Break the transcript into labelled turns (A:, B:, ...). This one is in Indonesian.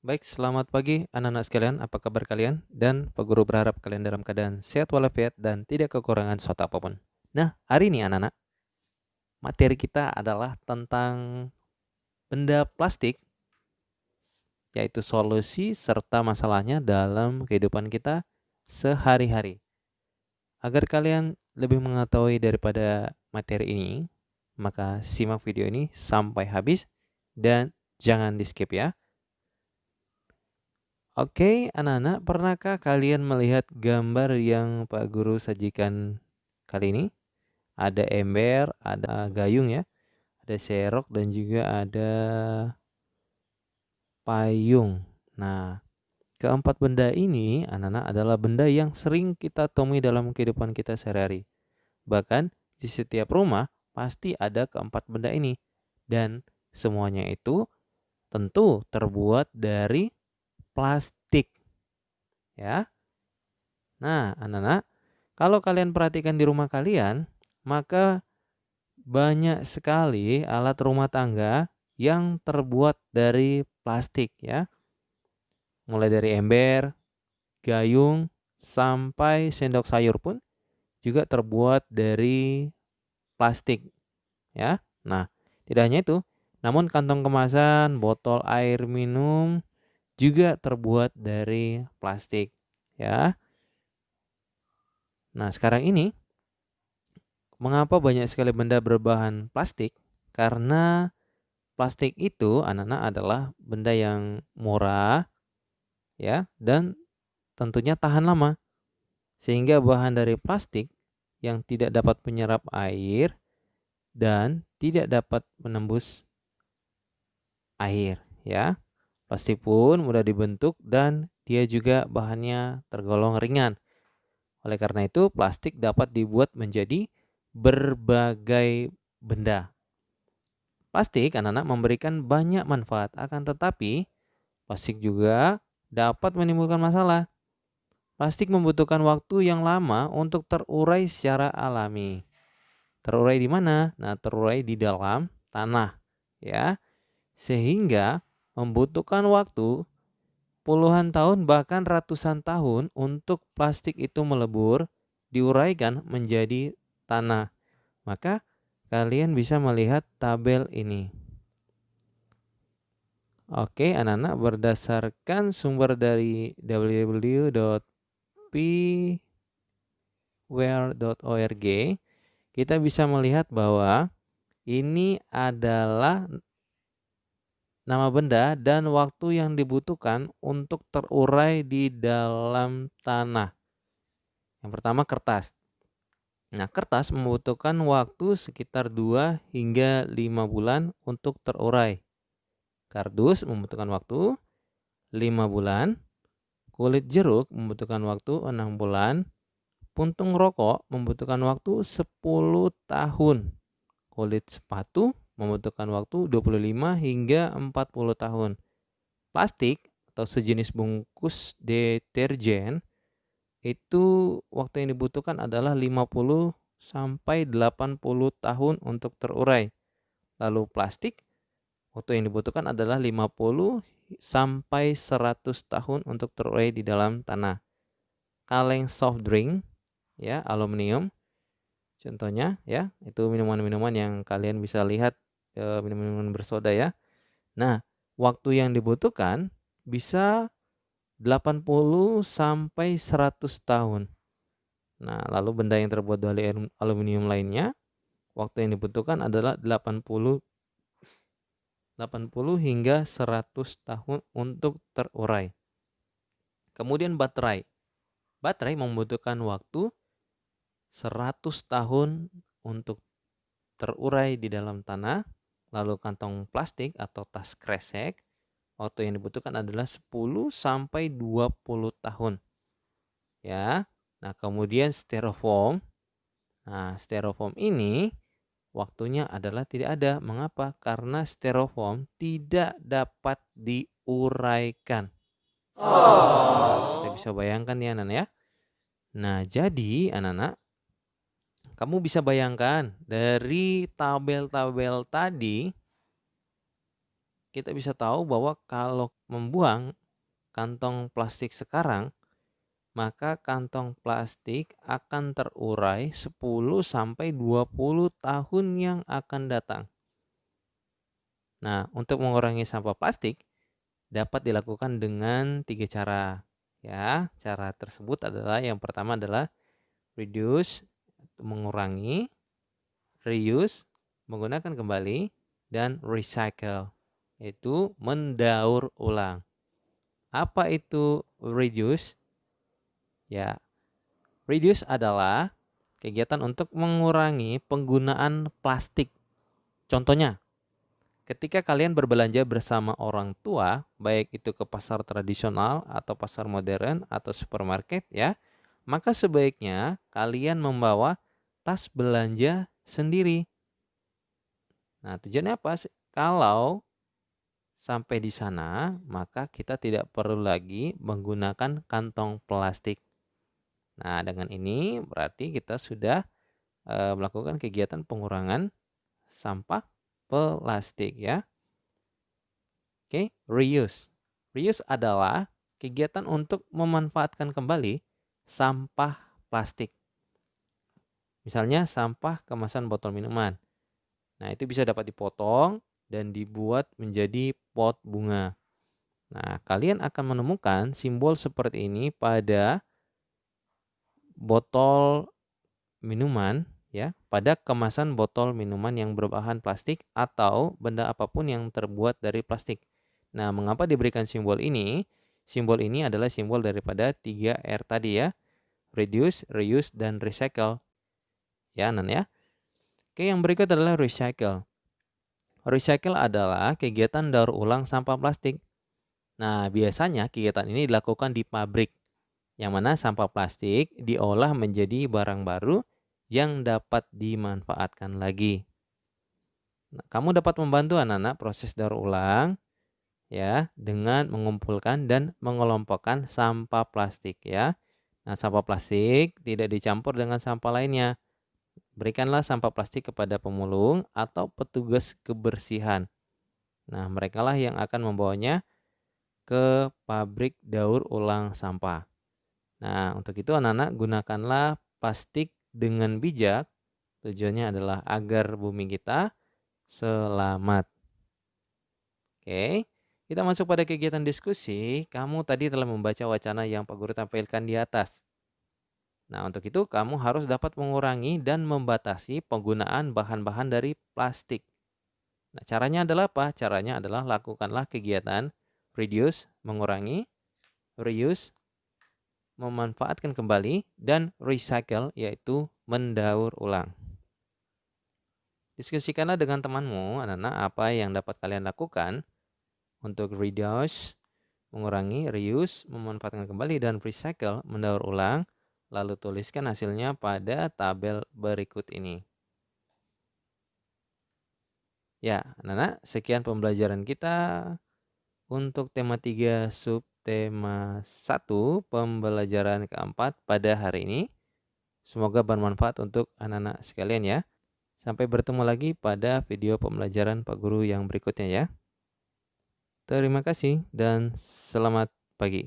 A: Baik, selamat pagi anak-anak sekalian. Apa kabar kalian? Dan Pak Guru berharap kalian dalam keadaan sehat walafiat dan tidak kekurangan suatu apapun. Nah, hari ini anak-anak, materi kita adalah tentang benda plastik, yaitu solusi serta masalahnya dalam kehidupan kita sehari-hari. Agar kalian lebih mengetahui daripada materi ini, maka simak video ini sampai habis dan jangan di-skip ya. Oke, anak-anak, pernahkah kalian melihat gambar yang Pak Guru sajikan kali ini? Ada ember, ada gayung ya, ada serok dan juga ada payung. Nah, keempat benda ini anak-anak adalah benda yang sering kita temui dalam kehidupan kita sehari-hari. Bahkan di setiap rumah pasti ada keempat benda ini. Dan semuanya itu tentu terbuat dari plastik ya. Nah, anak-anak, kalau kalian perhatikan di rumah kalian, maka banyak sekali alat rumah tangga yang terbuat dari plastik ya. Mulai dari ember, gayung, sampai sendok sayur pun juga terbuat dari plastik ya. Nah, tidak hanya itu, namun kantong kemasan, botol air minum juga terbuat dari plastik ya. Nah, sekarang ini mengapa banyak sekali benda berbahan plastik? Karena plastik itu anak-anak adalah benda yang murah ya dan tentunya tahan lama. Sehingga bahan dari plastik yang tidak dapat menyerap air dan tidak dapat menembus air ya. Plastik pun mudah dibentuk dan dia juga bahannya tergolong ringan. Oleh karena itu, plastik dapat dibuat menjadi berbagai benda. Plastik anak-anak memberikan banyak manfaat, akan tetapi plastik juga dapat menimbulkan masalah. Plastik membutuhkan waktu yang lama untuk terurai secara alami. Terurai di mana? Nah, terurai di dalam tanah, ya. Sehingga membutuhkan waktu puluhan tahun bahkan ratusan tahun untuk plastik itu melebur, diuraikan menjadi tanah. Maka kalian bisa melihat tabel ini. Oke, anak-anak, berdasarkan sumber dari www.pware.org, kita bisa melihat bahwa ini adalah nama benda dan waktu yang dibutuhkan untuk terurai di dalam tanah. Yang pertama, kertas. Nah, kertas membutuhkan waktu sekitar 2 hingga 5 bulan untuk terurai. Kardus membutuhkan waktu 5 bulan. Kulit jeruk membutuhkan waktu 6 bulan. Puntung rokok membutuhkan waktu 10 tahun. Kulit sepatu membutuhkan waktu 25 hingga 40 tahun. Plastik atau sejenis bungkus deterjen itu waktu yang dibutuhkan adalah 50 sampai 80 tahun untuk terurai. Lalu plastik waktu yang dibutuhkan adalah 50 sampai 100 tahun untuk terurai di dalam tanah. Kaleng soft drink ya, aluminium contohnya ya, itu minuman-minuman yang kalian bisa lihat, minuman-minuman bersoda ya. Nah, waktu yang dibutuhkan bisa 80 sampai 100 tahun. Nah, lalu benda yang terbuat dari aluminium lainnya, waktu yang dibutuhkan adalah 80 hingga 100 tahun untuk terurai. Kemudian baterai. Baterai membutuhkan waktu 100 tahun untuk terurai di dalam tanah. Lalu kantong plastik atau tas kresek, waktu yang dibutuhkan adalah 10 sampai 20 tahun. Ya. Nah, kemudian styrofoam. Nah, styrofoam ini waktunya adalah tidak ada. Mengapa? Karena styrofoam tidak dapat diuraikan. Nah, kita bisa bayangkan ya anak-anak ya. Nah, jadi anak-anak, kamu bisa bayangkan dari tabel-tabel tadi, kita bisa tahu bahwa kalau membuang kantong plastik sekarang, maka kantong plastik akan terurai 10-20 tahun yang akan datang. Nah, untuk mengurangi sampah plastik dapat dilakukan dengan 3 cara. Ya, cara tersebut adalah yang pertama adalah reduce, mengurangi, reuse, menggunakan kembali, dan recycle, yaitu mendaur ulang. Apa itu reduce? Ya, reduce adalah kegiatan untuk mengurangi penggunaan plastik. Contohnya, ketika kalian berbelanja bersama orang tua, baik itu ke pasar tradisional atau pasar modern atau supermarket ya, maka sebaiknya kalian membawa tas belanja sendiri. Nah, tujuannya apa? Kalau sampai di sana, maka kita tidak perlu lagi menggunakan kantong plastik. Nah, dengan ini berarti kita sudah melakukan kegiatan pengurangan sampah plastik ya. Oke, reuse. Reuse adalah kegiatan untuk memanfaatkan kembali sampah plastik. Misalnya sampah kemasan botol minuman. Nah, itu bisa dapat dipotong dan dibuat menjadi pot bunga. Nah, kalian akan menemukan simbol seperti ini pada botol minuman ya, pada kemasan botol minuman yang berbahan plastik atau benda apapun yang terbuat dari plastik. Nah, mengapa diberikan simbol ini? Simbol ini adalah simbol daripada 3R tadi ya. Reduce, reuse, dan recycle. Ya, Nan ya. Oke, yang berikut adalah recycle. Recycle adalah kegiatan daur ulang sampah plastik. Nah, biasanya kegiatan ini dilakukan di pabrik, yang mana sampah plastik diolah menjadi barang baru yang dapat dimanfaatkan lagi. Nah, kamu dapat membantu anak-anak proses daur ulang ya dengan mengumpulkan dan mengelompokkan sampah plastik ya. Nah, sampah plastik tidak dicampur dengan sampah lainnya. Berikanlah sampah plastik kepada pemulung atau petugas kebersihan. Nah, merekalah yang akan membawanya ke pabrik daur ulang sampah. Nah, untuk itu anak-anak gunakanlah plastik dengan bijak. Tujuannya adalah agar bumi kita selamat. Oke, kita masuk pada kegiatan diskusi. Kamu tadi telah membaca wacana yang Pak Guru tampilkan di atas. Nah, untuk itu kamu harus dapat mengurangi dan membatasi penggunaan bahan-bahan dari plastik. Nah, caranya adalah apa? Caranya adalah lakukanlah kegiatan reduce, mengurangi, reuse, memanfaatkan kembali, dan recycle, yaitu mendaur ulang. Diskusikanlah dengan temanmu, anak-anak, apa yang dapat kalian lakukan untuk reduce, mengurangi, reuse, memanfaatkan kembali, dan recycle, mendaur ulang. Lalu tuliskan hasilnya pada tabel berikut ini. Ya, anak-anak, sekian pembelajaran kita untuk tema 3 subtema 1 pembelajaran keempat pada hari ini. Semoga bermanfaat untuk anak-anak sekalian ya. Sampai bertemu lagi pada video pembelajaran Pak Guru yang berikutnya ya. Terima kasih dan selamat pagi.